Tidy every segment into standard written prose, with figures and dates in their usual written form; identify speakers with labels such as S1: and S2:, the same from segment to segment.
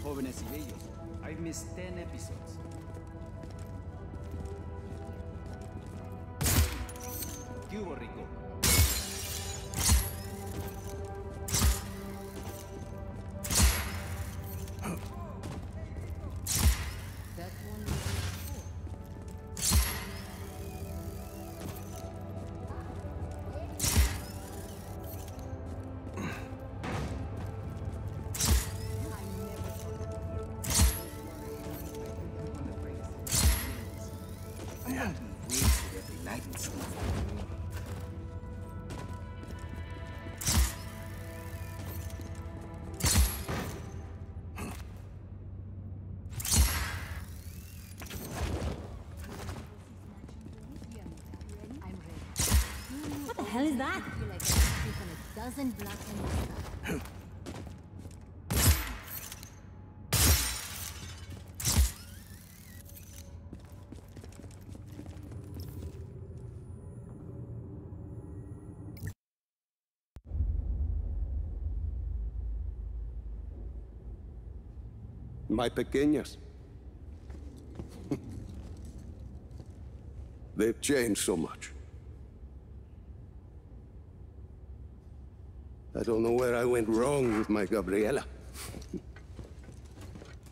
S1: jóvenes y bellos. I've missed 10 episodes. ¿Qué hubo, Rico?
S2: What the hell is that? I feel like I've taken a dozen blocks in the sky.
S3: My pequeñas. They've changed so much. I don't know where I went wrong with my Gabriela.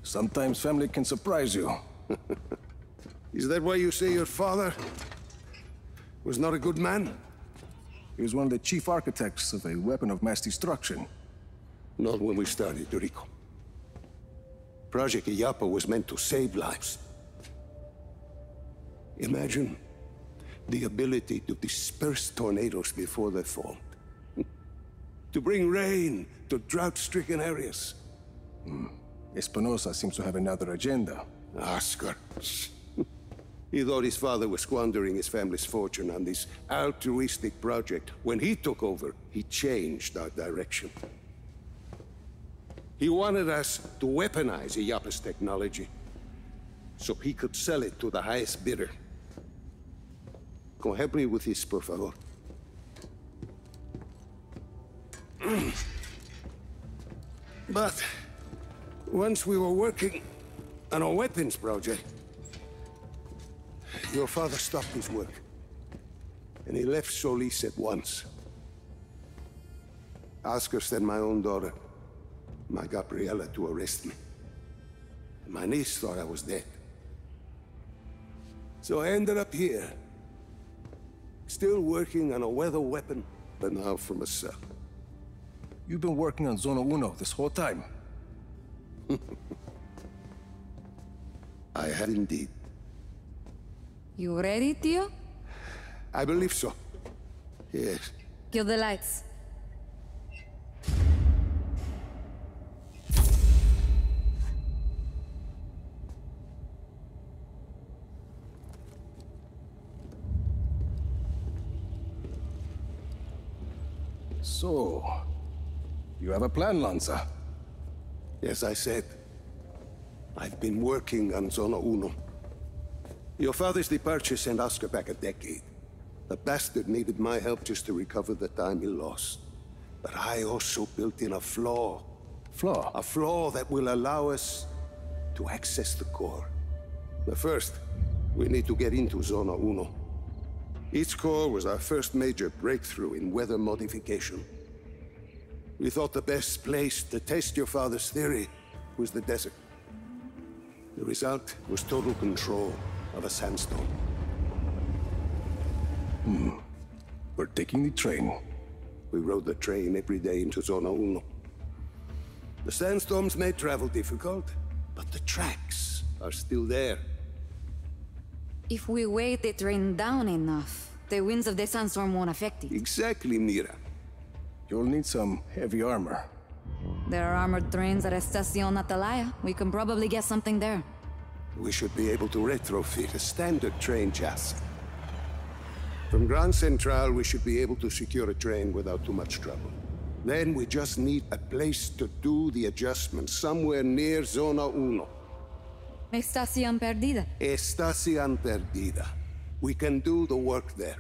S4: Sometimes family can surprise you.
S3: Is that why you say your father was not a good man?
S4: He was one of the chief architects of a weapon of mass destruction.
S3: Not when we started, Rico. Project Iyapa was meant to save lives. Imagine the ability to disperse tornadoes before they formed. To bring rain to drought-stricken areas.
S4: Espinosa seems to have another agenda.
S3: Oscar. He thought his father was squandering his family's fortune on this altruistic project. When he took over, he changed our direction. He wanted us to weaponize Iyapa's technology, so he could sell it to the highest bidder. Go help me with this, por favor. But once we were working on a weapons project, your father stopped his work, and he left Solis at once. Oscar sent my own daughter, my Gabriela, to arrest me. My niece thought I was dead. So I ended up here, still working on a weather weapon, but now from a cell.
S4: You've been working on Zona Uno this whole time.
S3: I have indeed.
S5: You ready, Tio?
S3: I believe so. Yes.
S5: Kill the lights.
S4: So, you have a plan, Lanza?
S3: Yes, I said. I've been working on Zona Uno. Your father's departure sent Oscar back a decade. The bastard needed my help just to recover the time he lost. But I also built in a flaw.
S4: Flaw?
S3: A flaw that will allow us to access the core. But first, we need to get into Zona Uno. Its core was our first major breakthrough in weather modification. We thought the best place to test your father's theory was the desert. The result was total control of a sandstorm.
S4: We're taking the train.
S3: We rode the train every day into Zona Uno. The sandstorms made travel difficult, but the tracks are still there.
S5: If we weight the train down enough, the winds of the sandstorm won't affect it.
S3: Exactly, Mira.
S4: You'll need some heavy armor.
S5: There are armored trains at Estacion Atalaya. We can probably get something there.
S3: We should be able to retrofit a standard train chassis. From Grand Central, we should be able to secure a train without too much trouble. Then we just need a place to do the adjustments, somewhere near Zona Uno.
S5: Estación Perdida.
S3: Estación Perdida. We can do the work there.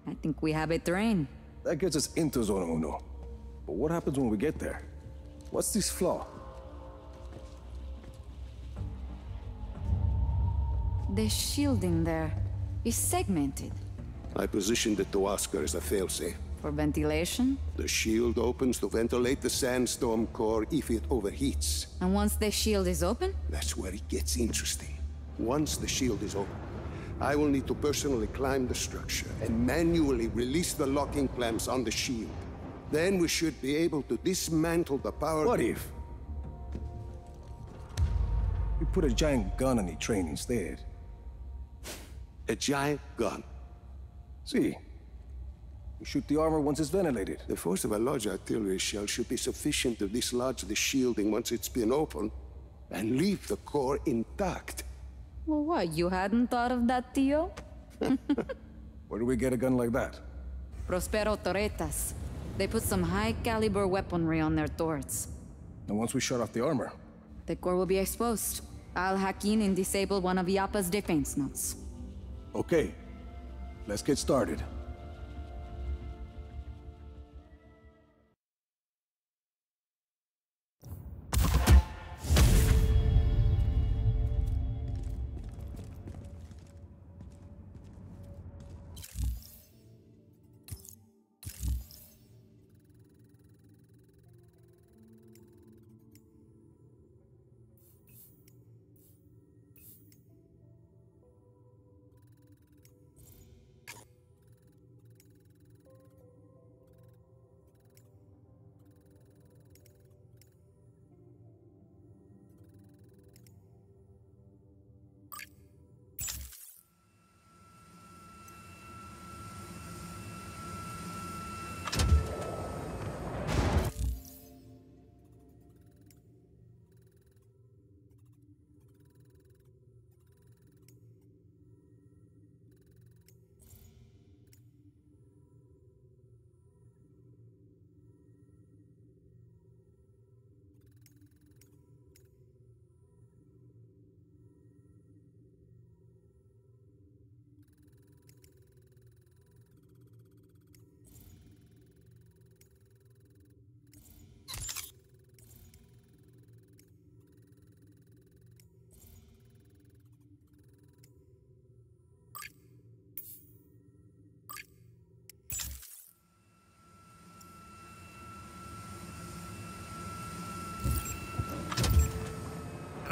S5: I think we have a train.
S4: That gets us into Zona Uno. But what happens when we get there? What's this flaw?
S5: The shielding there is segmented.
S3: I positioned it to Oscar as a failsafe.
S5: For ventilation?
S3: The shield opens to ventilate the sandstorm core if it overheats.
S5: And once the shield is open?
S3: That's where it gets interesting. Once the shield is open, I will need to personally climb the structure and manually release the locking clamps on the shield. Then we should be able to dismantle the power...
S4: What if we put a giant gun on the train instead?
S3: A giant gun.
S4: See, we shoot the armor once it's ventilated.
S3: The force of a large artillery shell should be sufficient to dislodge the shielding once it's been opened, and leave the core intact.
S5: Well, what, you hadn't thought of that, Tio?
S4: Where do we get a gun like that?
S5: Prospero Torretas. They put some high-caliber weaponry on their turrets.
S4: And once we shut off the armor?
S5: The core will be exposed. I'll hack in and disable one of Yappa's defense nodes.
S4: Okay, let's get started.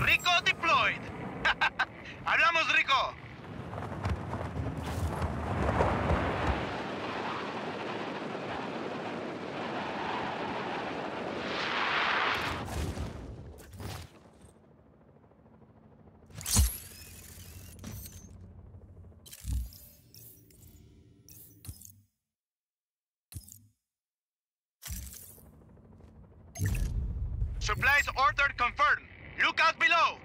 S6: Rico deployed. Hablamos, Rico. Supplies ordered confirmed. Look out below!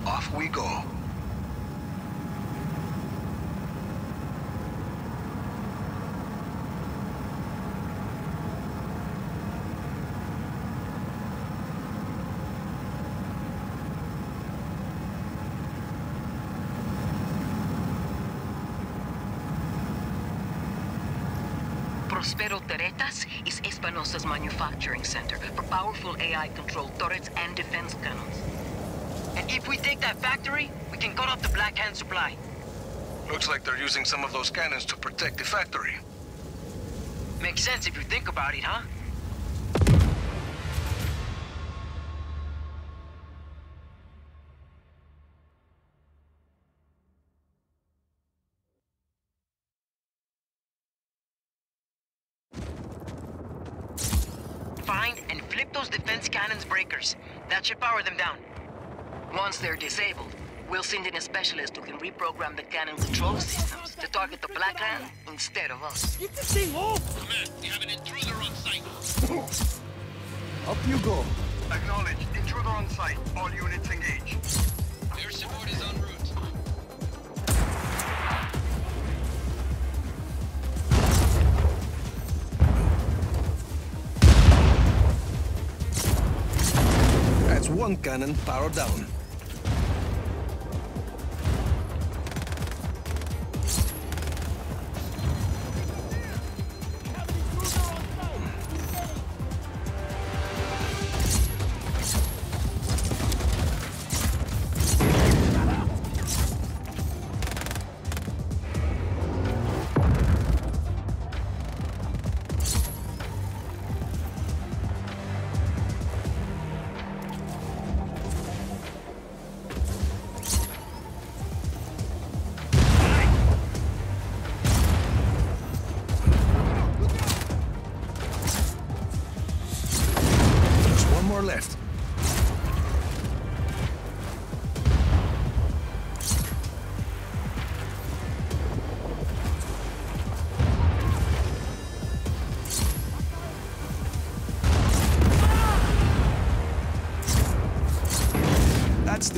S3: Off we go.
S7: Prospero Torretas is Espanosa's manufacturing center for powerful AI-controlled turrets and defense cannons.
S6: And if we take that factory, we can cut off the Black Hand supply.
S4: Looks like they're using some of those cannons to protect the factory.
S6: Makes sense if you think about it, huh? Find and flip those defense cannons breakers. That should power them down.
S7: Once they're disabled, we'll send in a specialist who can reprogram the cannon control systems to target the Black Hand instead of us.
S6: Get this thing off!
S8: Command, we have an intruder on site.
S4: Up you go.
S6: Acknowledged. Intruder on site. All units engage.
S8: Air support is en route.
S4: That's one cannon powered down.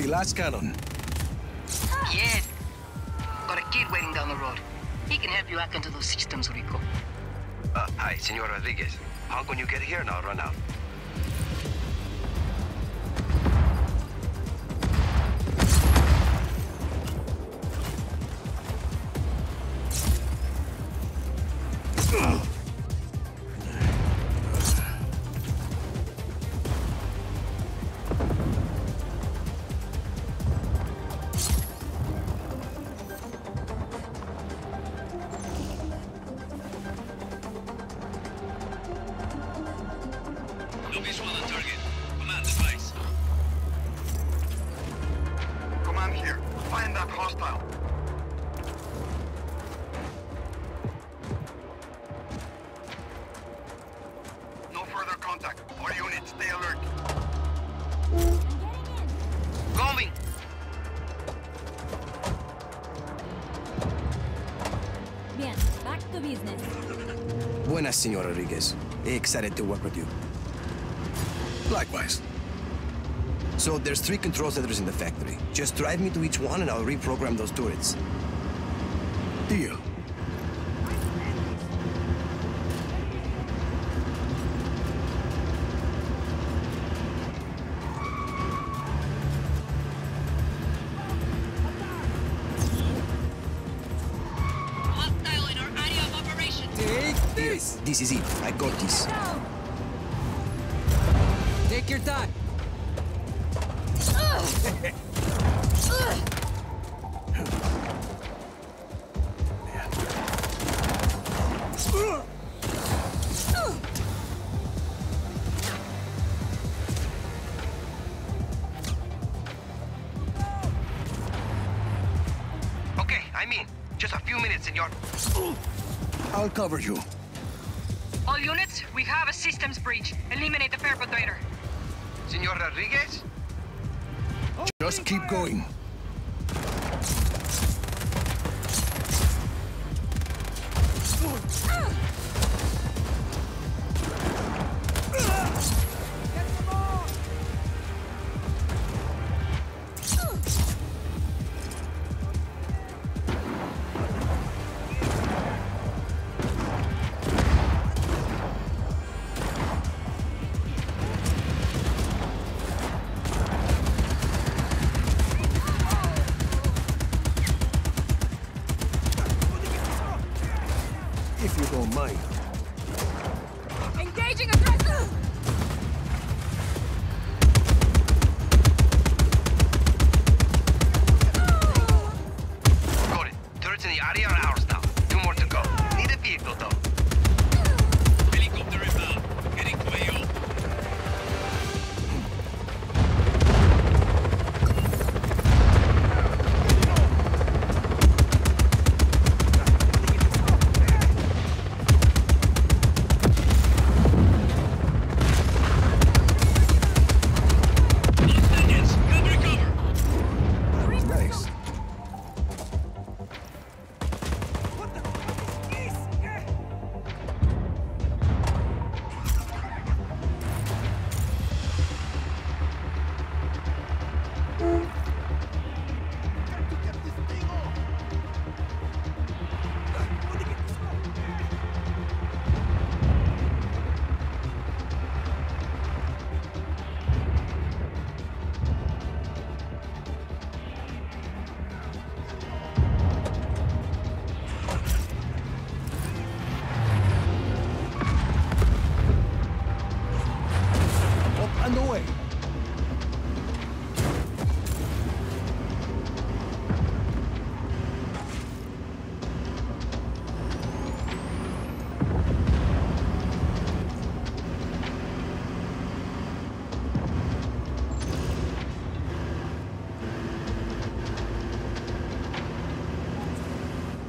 S4: glass cannon.
S7: Yes. Got a kid waiting down the road. He can help you hack into those systems, Rico.
S9: Hi, Senor Rodriguez. How can you get here and I'll run out?
S8: No visual on target. Command advice.
S10: Command here. Find that hostile. No further contact. All units, stay alert.
S6: Going!
S2: Bien, back to business.
S9: Buenas, Senor Rodriguez. Excited to work with you.
S4: Likewise.
S9: So there's 3 control centers in the factory. Just drive me to each one and I'll reprogram those turrets.
S4: Deal.
S8: Hostile in our area of operation.
S9: Yes, this is it. I got this.
S1: Take your time.
S9: Okay, I'm in. Just a few minutes, Senor.
S4: I'll cover you.
S11: All units, we have a systems breach. Eliminate the perpetrator.
S9: Senor Rodriguez?
S4: Just keep going. If you don't mind.
S11: Engaging aggressor!
S9: Got it. Turrets in the area are ours now. 2 more to go. Need a vehicle, though.
S8: Helicopter inbound. Heading to AO. Hostiles, cover cover.
S4: Nice. Up and away.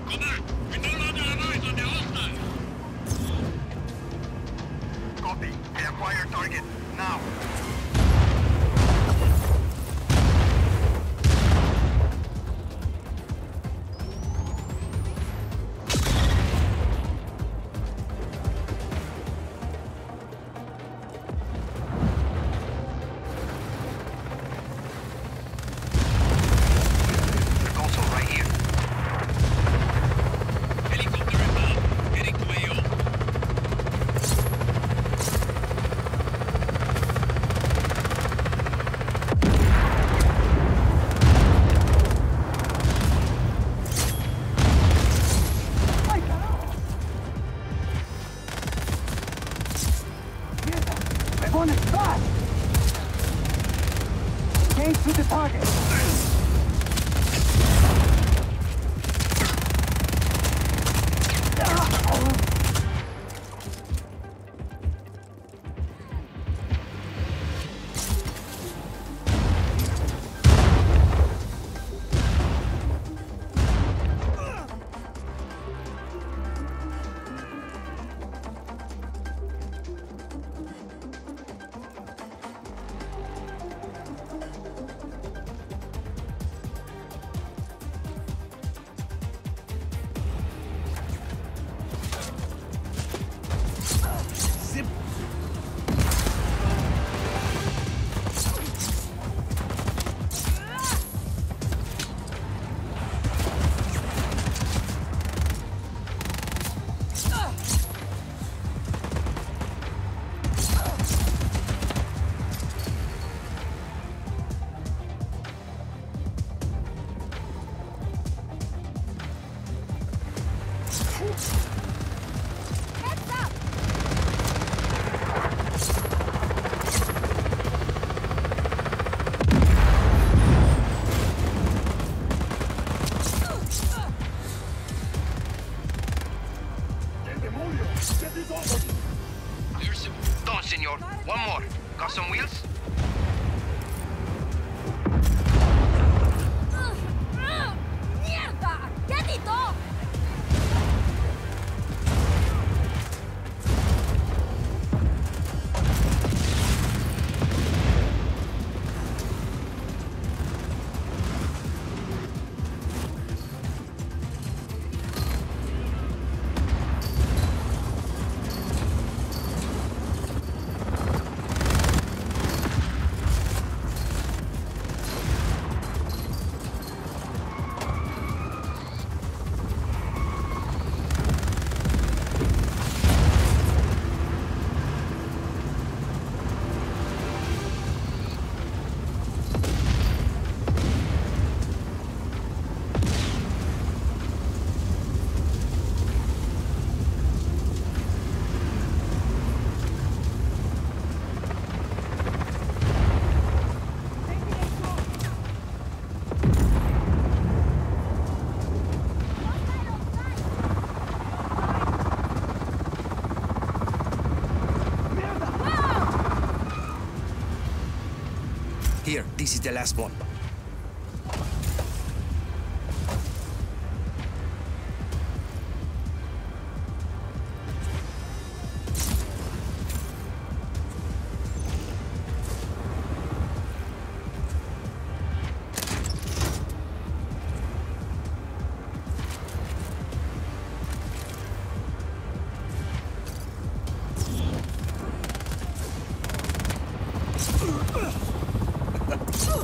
S8: Command, we no longer have eyes on the hostile.
S10: Copy. They acquire target. Now.
S2: Heads up!
S10: Don, senor. One more. Got some wheels?
S2: ¡Mierda! ¡Quedito!
S9: Here, this is the last one.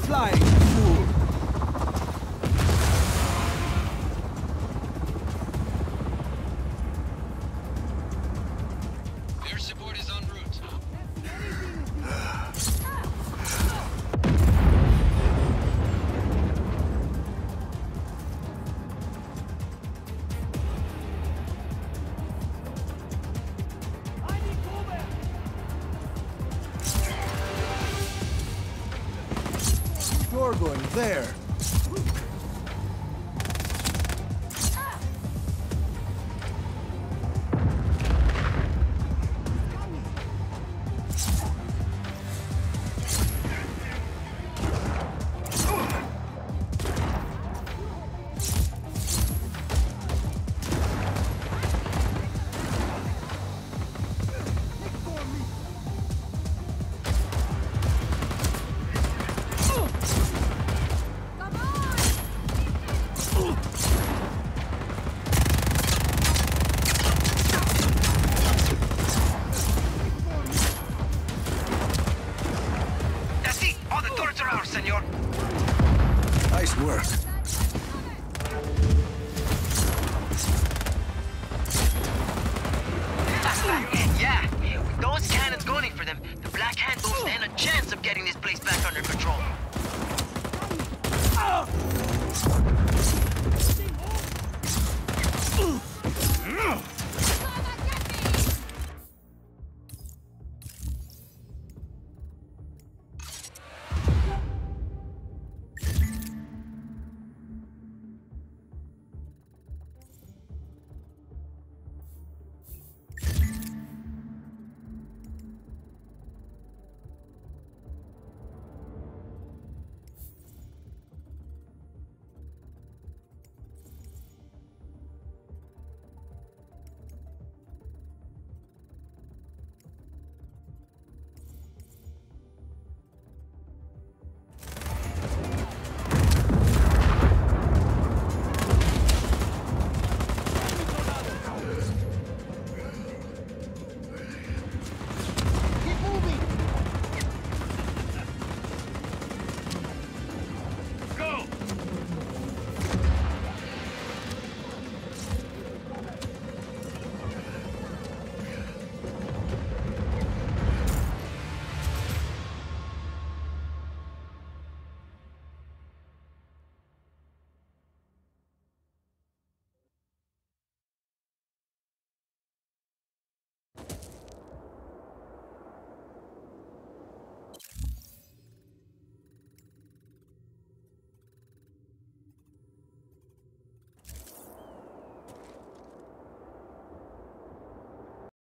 S1: Flying fool!
S10: Air support is en route.
S1: You're going there.